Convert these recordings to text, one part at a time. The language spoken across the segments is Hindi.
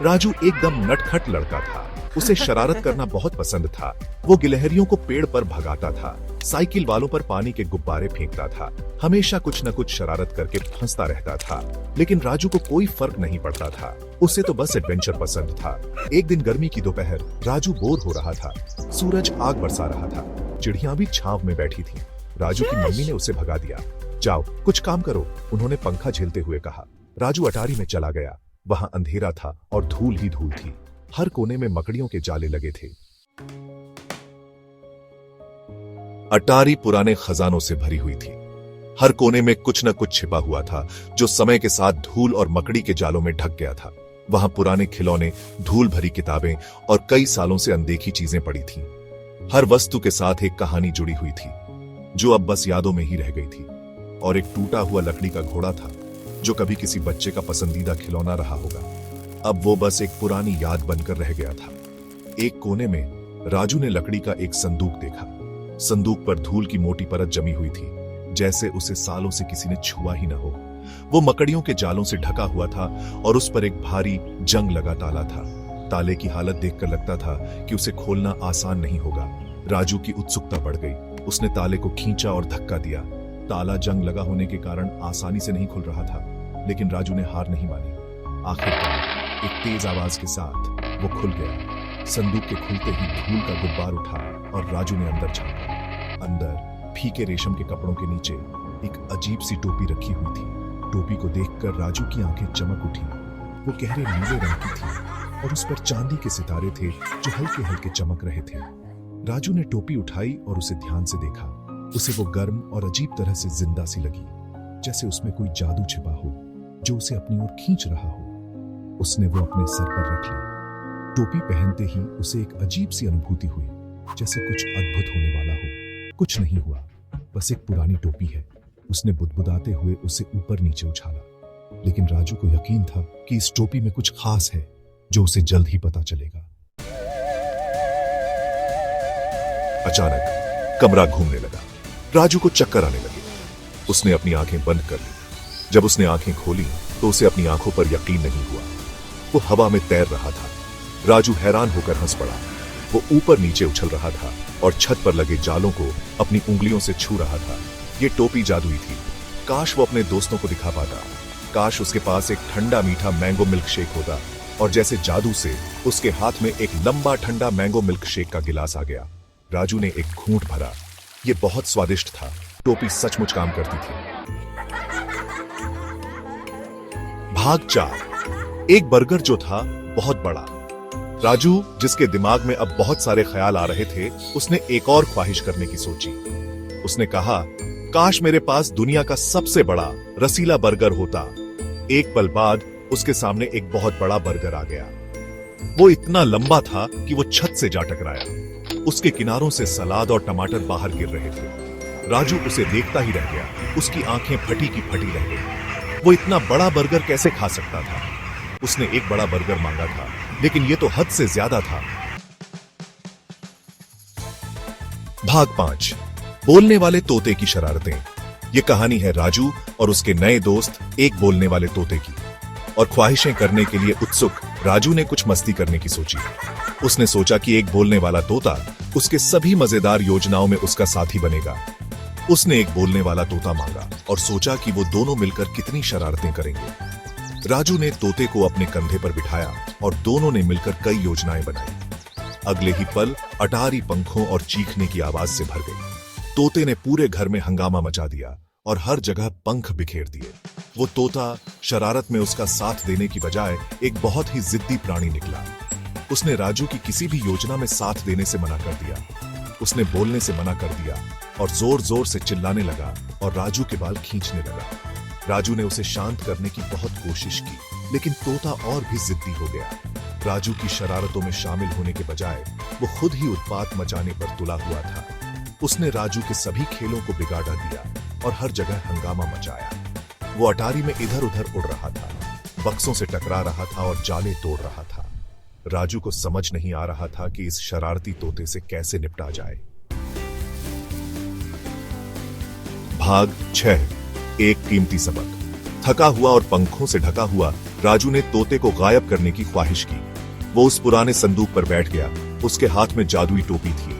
राजू एकदम नटखट लड़का था। उसे शरारत करना बहुत पसंद था। वो गिलहरियों को पेड़ पर भगाता था, साइकिल वालों पर पानी के गुब्बारे फेंकता था, हमेशा कुछ न कुछ शरारत करके फंसता रहता था। लेकिन राजू को कोई फर्क नहीं पड़ता था। उसे तो बस एडवेंचर पसंद था। एक दिन गर्मी की दोपहर, राजू बोर हो रहा था। सूरज आग बरसा रहा था, चिड़ियां भी छांव में बैठी थीं। राजू की मम्मी ने उसे भगा दिया। जाओ कुछ काम करो, उन्होंने पंखा झेलते हुए कहा। राजू अटारी में चला गया। वहां अंधेरा था और धूल ही धूल थी। हर कोने में मकड़ियों के जाले लगे थे। अटारी पुराने खजानों से भरी हुई थी। हर कोने में कुछ न कुछ छिपा हुआ था जो समय के साथ धूल और मकड़ी के जालों में ढक गया था। वहां पुराने खिलौने, धूल भरी किताबें और कई सालों से अनदेखी चीजें पड़ी थीं। हर वस्तु के साथ एक कहानी जुड़ी हुई थी जो अब बस यादों में ही रह गई थी। और एक टूटा हुआ लकड़ी का घोड़ा था जो कभी किसी बच्चे का पसंदीदा खिलौना रहा होगा। अब वो बस एक पुरानी याद बनकर रह गया था। एक कोने में राजू ने लकड़ी का एक संदूक देखा। संदूक पर धूल की मोटी परत जमी हुई थी, जैसे उसे सालों से किसी ने छुआ ही न हो। वो मकड़ियों के जालों से ढका हुआ था और उस पर एक भारी जंग लगा ताला था। ताले की हालत देखकर लगता था कि उसे खोलना आसान नहीं होगा। राजू की उत्सुकता बढ़ गई। उसने ताले को खींचा और धक्का दिया। ताला जंग लगा होने के कारण आसानी से नहीं खुल रहा था, लेकिन राजू ने हार नहीं मानी। आखिरकार एक तेज आवाज के साथ वो खुल गया। संदूक के खुलते ही धूल का गुब्बार उठा और राजू ने अंदर झांका। अंदर फीके रेशम के कपड़ों के नीचे एक अजीब सी टोपी रखी हुई थी। टोपी को देखकर राजू की आंखें चमक उठी। वो गहरे नीले रंग की थी और उस पर चांदी के सितारे थे जो हल्के हल्के चमक रहे थे। राजू ने टोपी उठाई और उसे ध्यान से देखा। उसे वो गर्म और अजीब तरह से जिंदा सी लगी, जैसे उसमें कोई जादू छिपा हो जो उसे अपनी ओर खींच रहा हो। उसने वो अपने सर पर रख ली। टोपी पहनते ही उसे एक अजीब सी अनुभूति हुई, जैसे कुछ अद्भुत होने वाला हो। कुछ नहीं हुआ, बस एक पुरानी टोपी है। उसने बुदबुदाते हुए उसे ऊपर नीचे उछाला, लेकिन राजू को यकीन था कि इस टोपी में कुछ खास है जो उसे जल्द ही पता चलेगा। अचानक कमरा घूमने लगा। राजू को चक्कर आने लगे। उसने अपनी आंखें बंद कर ली। जब उसने आंखें खोली तो उसे अपनी आंखों पर यकीन नहीं हुआ। वो हवा में तैर रहा था। राजू हैरान होकर हंस पड़ा। वो ऊपर नीचे उछल रहा था और छत पर लगे जालों को अपनी उंगलियों से छू रहा था। ये टोपी जादुई थी। काश वो अपने दोस्तों को दिखा पाता। काश उसके पास एक ठंडा मीठा मैंगो मिल्क शेक होता और जैसे जादू से उसके हाथ में एक लंबा ठंडा मैंगो मिल्क शेक का गिलास आ गया। राजू ने एक घूंट भरा। ये बहुत स्वादिष्ट था। टोपी सचमुच काम करती थी। भाग 4। एक बर्गर जो था बहुत बड़ा। राजू, जिसके दिमाग में अब बहुत सारे ख्याल आ रहे थे, उसने एक और ख्वाहिश करने की सोची। उसने कहा, काश मेरे पास दुनिया का सबसे बड़ा रसीला बर्गर होता। एक पल बाद उसके सामने एक बहुत बड़ा बर्गर आ गया। वो इतना लंबा था कि वो छत से जा टकराया। उसके किनारों से सलाद और टमाटर बाहर गिर रहे थे। राजू उसे देखता ही रह गया। उसकी आंखें फटी की फटी रह गई। वो इतना बड़ा बर्गर कैसे खा सकता था? उसने एक बड़ा बर्गर मांगा था, लेकिन ये तो हद से ज्यादा था। भाग 5। बोलने वाले तोते की शरारतें। ये कहानी है राजू और उसके नए दोस्त एक बोलने वाले तोते की। और ख्वाहिशें करने के लिए उत्सुक राजू ने कुछ मस्ती करने की सोची। उसने सोचा कि एक बोलने वाला तोता उसके सभी मजेदार योजनाओं में उसका साथी बनेगा। उसने एक बोलने वाला तोता मांगा और सोचा कि वो दोनों मिलकर कितनी शरारतें करेंगे। राजू ने तोते को अपने कंधे पर बिठाया और दोनों ने मिलकर कई योजनाएं बनाई। अगले ही पल अटारी पंखों और चीखने की आवाज से भर गई। तोते ने पूरे घर में हंगामा मचा दिया और हर जगह पंख बिखेर दिए। वो तोता शरारत में उसका साथ देने की बजाय एक बहुत ही जिद्दी प्राणी निकला। उसने राजू की किसी भी योजना में साथ देने से मना कर दिया। उसने बोलने से मना कर दिया और जोर जोर से चिल्लाने लगा और राजू के बाल खींचने लगा। राजू ने उसे शांत करने की बहुत कोशिश की, लेकिन तोता और भी जिद्दी हो गया। राजू की शरारतों में शामिल होने के बजाय वो खुद ही उत्पात मचाने पर तुला हुआ था। उसने राजू के सभी खेलों को बिगाड़ दिया और हर जगह हंगामा मचाया। वो अटारी में इधर उधर उड़ रहा था, बक्सों से टकरा रहा था और जाले तोड़ रहा था। राजू को समझ नहीं आ रहा था कि इस शरारती तोते से कैसे निपटा जाए। भाग 6। एक कीमती सबक। थका हुआ और पंखों से ढका हुआ राजू ने तोते को गायब करने की ख्वाहिश की। वो उस पुराने संदूक पर बैठ गया। उसके हाथ में जादुई टोपी थी।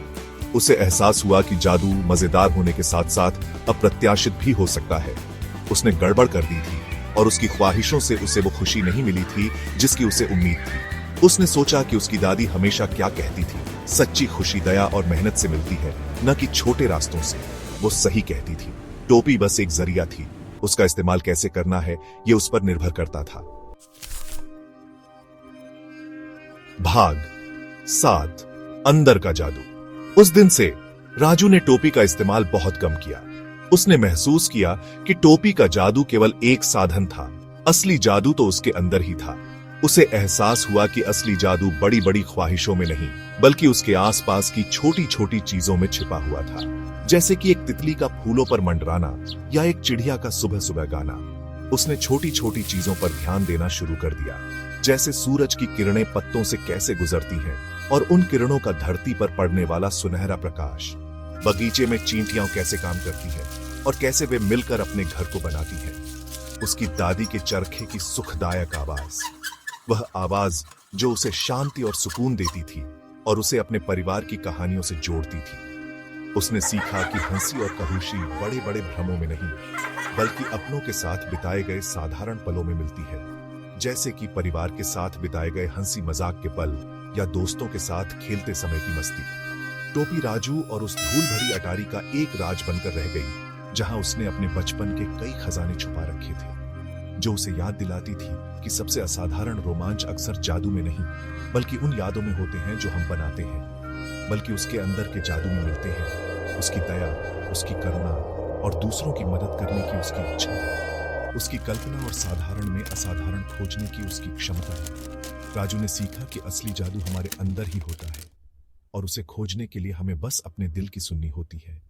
उसे एहसास हुआ कि जादू मजेदार होने के साथ साथ अप्रत्याशित भी हो सकता है। उसने गड़बड़ कर दी थी और उसकी ख्वाहिशों से उसे वो खुशी नहीं मिली थी जिसकी उसे उम्मीद थी। उसने सोचा कि उसकी दादी हमेशा क्या कहती थी, सच्ची खुशी दया और मेहनत से मिलती है, न कि छोटे रास्तों से। वो सही कहती थी। टोपी बस एक जरिया थी। उसका इस्तेमाल कैसे करना है ये उस पर निर्भर करता था। भाग 7 अंदर का जादू। उस दिन से राजू ने टोपी का इस्तेमाल बहुत कम किया। उसने महसूस किया कि टोपी का जादू केवल एक साधन था, असली जादू तो उसके अंदर ही था। उसे एहसास हुआ कि असली जादू बड़ी बड़ी ख्वाहिशों में नहीं, बल्कि उसके आसपास की छोटी छोटी चीजों में छिपा हुआ था। जैसे कि एक तितली का फूलों पर मंडराना या एक चिड़िया का सुबह सुबह गाना। उसने छोटी छोटी चीजों पर ध्यान देना शुरू कर दिया, जैसे सूरज की किरणें पत्तों से कैसे गुजरती हैं और उन किरणों का धरती पर पड़ने वाला सुनहरा प्रकाश। बगीचे में चींटियां कैसे काम करती हैं और कैसे वे मिलकर अपने घर को बनाती हैं। उसकी दादी के चरखे की सुखदायक आवाज, वह आवाज जो उसे शांति और सुकून देती थी और उसे अपने परिवार की कहानियों से जोड़ती थी। उसने सीखा कि हंसी और खुशी बड़े बड़े भ्रमों में नहीं, बल्कि अपनों के साथ बिताए गए साधारण पलों में मिलती है, जैसे कि परिवार के साथ बिताए गए हंसी मजाक के पल या दोस्तों के साथ खेलते समय की मस्ती। टोपी राजू और उस धूल भरी अटारी का एक राज बनकर रह गई, जहां उसने अपने बचपन के कई खजाने छुपा रखे थे, जो उसे याद दिलाती थी कि सबसे असाधारण रोमांच अक्सर जादू में नहीं, बल्कि उन यादों में होते हैं जो हम बनाते हैं, बल्कि उसके अंदर के जादू में मिलते हैं। उसकी दया, उसकी करुणा और दूसरों की मदद करने की उसकी इच्छा, उसकी कल्पना और साधारण में असाधारण खोजने की उसकी क्षमता है। राजू ने सीखा कि असली जादू हमारे अंदर ही होता है और उसे खोजने के लिए हमें बस अपने दिल की सुननी होती है।